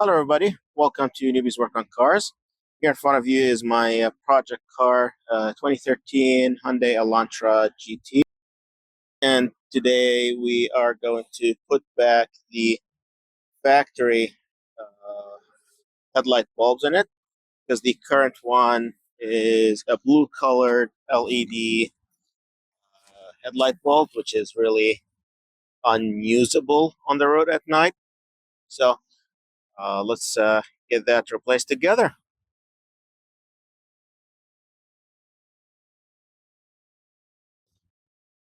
Hello, everybody. Welcome to Newbies Work on Cars. Here in front of you is my project car, 2013 Hyundai Elantra GT. And today we are going to put back the factory headlight bulbs in it because the current one is a blue colored LED headlight bulb, which is really unusable on the road at night. So let's get that replaced together.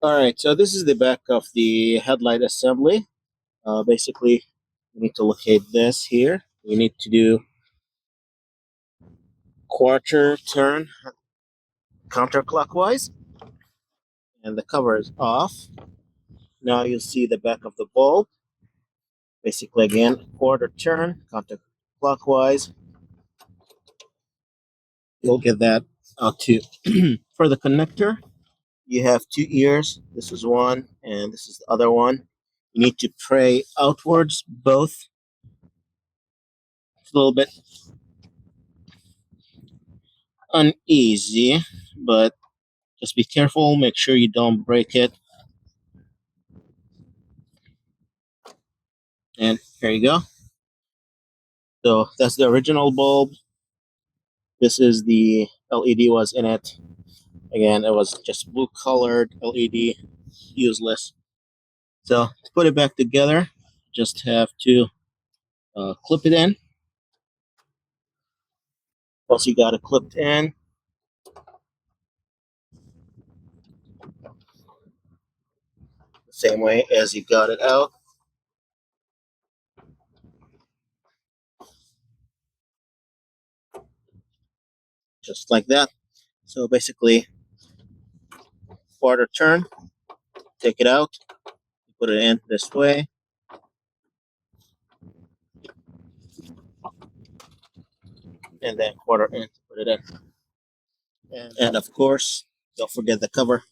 All right, so this is the back of the headlight assembly. Basically, we need to locate this here. We need to do quarter turn counterclockwise, and the cover is off. Now you'll see the back of the bulb. Basically, again, quarter turn counterclockwise. You'll get that out too. For the connector, you have two ears. This is one, and this is the other one. You need to pray outwards both. It's a little bit uneasy, but just be careful. Make sure you don't break it. And here you go. So that's the original bulb. This is the LED was in it. Again, it was just blue colored LED, useless. So to put it back together, just have to clip it in. Once you got it clipped in, the same way as you got it out. Just like that. So basically, quarter turn, take it out, put it in this way. And then quarter in to put it in. And of course, don't forget the cover.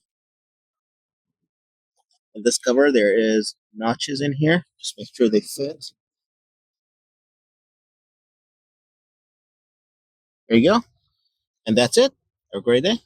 In this cover, there is notches in here. Just make sure they fit. There you go. And that's it. Have a great day.